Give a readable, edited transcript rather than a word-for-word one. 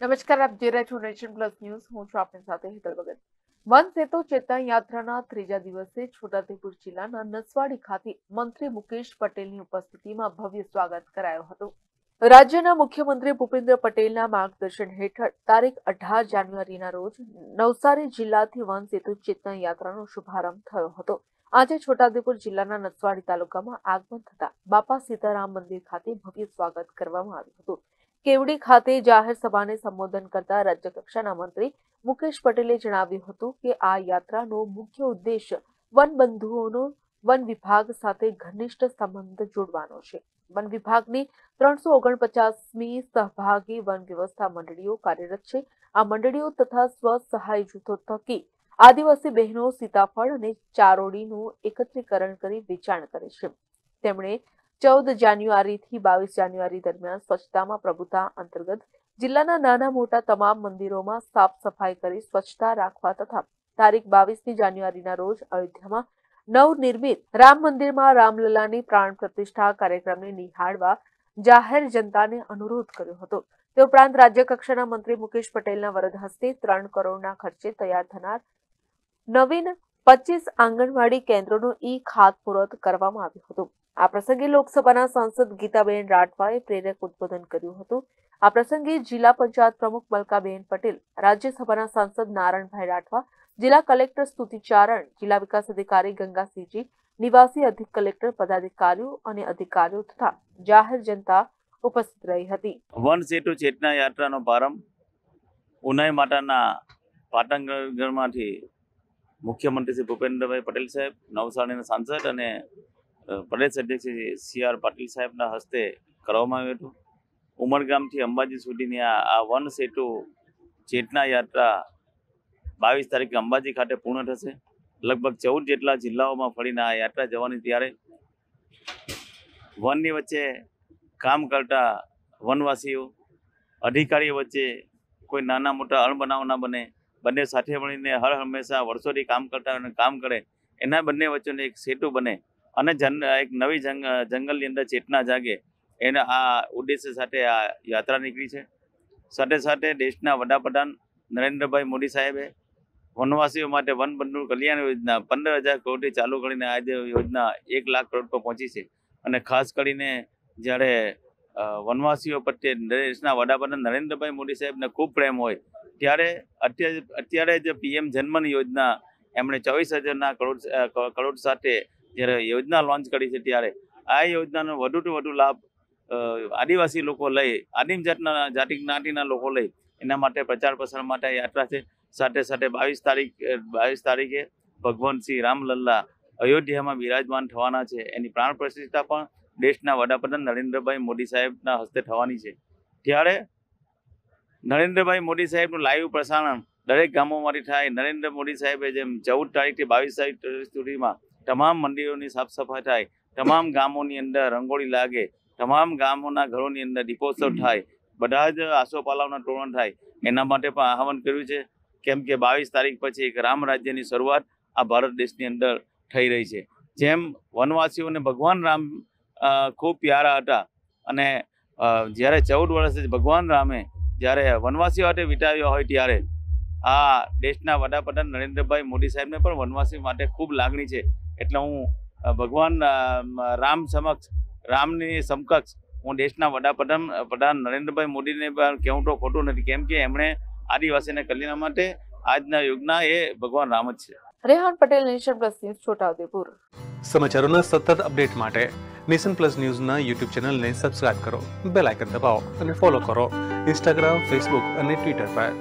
નમસ્કાર, આપ જોઈ રહ્યા છો નેશન પ્લસ ન્યૂઝ. હું છું આપની સાથે હેતલ ભગત. વન સેતુ ચેતન યાત્રાના ત્રીજા દિવસે છોટાઉદેપુર જિલ્લાના નસવાડી ખાતે મંત્રી મુકેશ પટેલની ઉપસ્થિતિમાં ભવ્ય સ્વાગત કરાયું હતું. રાજ્યના મુખ્યમંત્રી ભૂપેન્દ્ર પટેલના માર્ગદર્શન હેઠળ તારીખ 18 જાન્યુઆરીના રોજ નવસારી જિલ્લાથી વન સેતુ ચેતન યાત્રાનો શુભારંભ થયો હતો. આજે છોટાઉદેપુર જિલ્લાના નસવાડી તાલુકામાં આગમન થતા બાપા સીતારામ મંદિર ખાતે ભવ્ય સ્વાગત કરવામાં આવ્યું હતું. કેવડી ખાતે જાહેર સભાને સંબોધન કરતા રાજ્યકક્ષાના મંત્રી મુકેશ પટેલે જણાવ્યું હતું કે આ યાત્રાનો મુખ્ય ઉદ્દેશ વન બંધુઓનો વન વિભાગ સાથે ઘનિષ્ઠ સંબંધ જોડવાનો છે. વન વિભાગની 349મી સહભાગી વન વ્યવસ્થા મંડળીઓ કાર્યરત છે. આ મંડળીઓ તથા સ્વ સહાય જૂથો થકી આદિવાસી બહેનો સીતાફળ અને ચારોડીનું એકત્રીકરણ કરી વેચાણ કરે છે. તેમણે 14 જાન્યુઆરીથી 22 જાન્યુઆરી દરમિયાન સ્વચ્છતામાં પ્રભુતા અંતર્ગત જિલ્લાના નાના મોટા તમામ મંદિરોમાં સાફ સફાઈ કરી સ્વચ્છતા રાખવા તથા તારીખ 22 જાન્યુઆરીના રોજ અયોધ્યામાં નવનિર્મિત રામ મંદિરમાં રામલલાની પ્રાણ પ્રતિષ્ઠા કાર્યક્રમને નિહાળવા જાહેર જનતાને અનુરોધ કર્યો હતો. તે ઉપરાંત રાજ્ય કક્ષાના મંત્રી મુકેશ પટેલના વરદ હસ્તે 3 કરોડના ખર્ચે તૈયાર થનાર નવીન 25 આંગણવાડી કેન્દ્રોનું ખાતમુહૂર્ત કરવામાં આવ્યું હતું. આ પ્રસંગે લોકસભાના સાંસદ ગીતાબેન રાઠવાએ પ્રેરક ઉદ્બોધન કર્યું હતું. આ પ્રસંગે જિલ્લા પંચાયત પ્રમુખ મલકાબેન પટેલ, રાજ્યસભાના સાંસદ નારણભાઈ રાઠવા, જિલ્લા કલેક્ટર સ્તુતિ ચારણ, જિલ્લા વિકાસ અધિકારી ગંગાસિંહજી, નિવાસી અધિક કલેક્ટર, પદાધિકારીઓ અને અધિકારીઓ તથા જાહેર જનતા ઉપસ્થિત રહી હતી. વન સેતુ ચેતના યાત્રાનો પ્રારંભ ઉનાઈ માતાના પાટણગઢમાંથી મુખ્યમંત્રી શ્રી ભૂપેન્દ્રભાઈ પટેલ સાહેબ, નવસારીના સાંસદ અને પ્રદેશ અધ્યક્ષ CR પાટીલ સાહેબના હસ્તે કરવામાં આવ્યું હતું. ઉમરગામથી અંબાજી સુધીની આ વન સેતુ ચેતના યાત્રા 22 તારીખે અંબાજી ખાતે પૂર્ણ થશે. લગભગ 14 જેટલા જિલ્લાઓમાં ફરીને આ યાત્રા જવાની. ત્યારે વનની વચ્ચે કામ કરતા વનવાસીઓ, અધિકારીઓ વચ્ચે કોઈ નાના મોટા અણબનાવ ના બને, બંને સાથે મળીને હર હંમેશા વર્ષોથી કામ કરતા અને કામ કરે, એના બંને વચ્ચેનો એક સેતુ બને અને એક નવી જંગલની અંદર ચેતના જાગે, એના આ ઉદ્દેશ્ય સાથે આ યાત્રા નીકળી છે. સાથે સાથે દેશના વડાપ્રધાન નરેન્દ્રભાઈ મોદી સાહેબે વનવાસીઓ માટે વન બંધુ કલ્યાણ યોજના 15,000 કરોડથી ચાલુ કરીને આજે યોજના 1 લાખ કરોડ પર પહોંચી છે. અને ખાસ કરીને જ્યારે વનવાસીઓ પ્રત્યે દેશના વડાપ્રધાન નરેન્દ્રભાઈ મોદી સાહેબને ખૂબ પ્રેમ હોય ત્યારે અત્યારે જ PM જન્મન યોજના એમણે 24,000 કરોડ સાથે જ્યારે યોજના લોન્ચ કરી છે, ત્યારે આ યોજનાનો વધુથી વધુ લાભ આદિવાસી લોકો લઈ, આદિમ જાતિ જ્ઞાતિના લોકો લઈ, એના માટે પ્રચાર પ્રસાર માટે યાત્રા છે. સાથે સાથે 22 તારીખે ભગવાન શ્રી રામલલ્લા અયોધ્યામાં બિરાજમાન થવાના છે. એની પ્રાણ પ્રતિષ્ઠા પણ દેશના વડાપ્રધાન નરેન્દ્રભાઈ મોદી સાહેબના હસ્તે થવાની છે. ત્યારે નરેન્દ્રભાઈ મોદી સાહેબનું લાઈવ પ્રસારણ દરેક ગામોમાંથી થાય. નરેન્દ્ર મોદી સાહેબે જેમ 14 તારીખથી 22 તારીખ સુધીમાં તમામ મંદિરોની સાફ સફાઈ થાય, તમામ ગામોની અંદર રંગોળી લાગે, તમામ ગામોના ઘરોની અંદર દીપોત્સવ થાય, બધા જ આસોપાલવના તોરણ થાય, એના માટે પણ આહવાન કર્યું છે. કેમ કે 22 તારીખ પછી એક રામ રાજ્યની શરૂઆત આ ભારત દેશની અંદર થઈ રહી છે. જેમ વનવાસીઓને ભગવાન રામ ખૂબ પ્યારા હતા અને જ્યારે 14 વર્ષે ભગવાન રામે જ્યારે વનવાસીઓ માટે વિતાવ્યા હોય, ત્યારે આ દેશના વડાપ્રધાન નરેન્દ્રભાઈ મોદી સાહેબને પણ વનવાસી માટે ખૂબ લાગણી છે. એટલે હું ભગવાન રામની સમકક્ષ હું દેશના વડાપ્રધાન નરેન્દ્રભાઈ મોદીને પણ કહેવું તો ખોટું નથી, કેમ કે એમણે આદિવાસીના કલ્યાણ માટે આજના યુગના એ ભગવાન રામ જ છે. Rehan Patel, nation plus news, Chhota Udepur. સમાચારોના સતત અપડેટ માટે નેશન પ્લસ ન્યૂઝના YouTube ચેનલને સબસ્ક્રાઇબ કરો, બેલ આઇકન દબાવો અને ફોલો કરો Instagram, Facebook અને Twitter પર.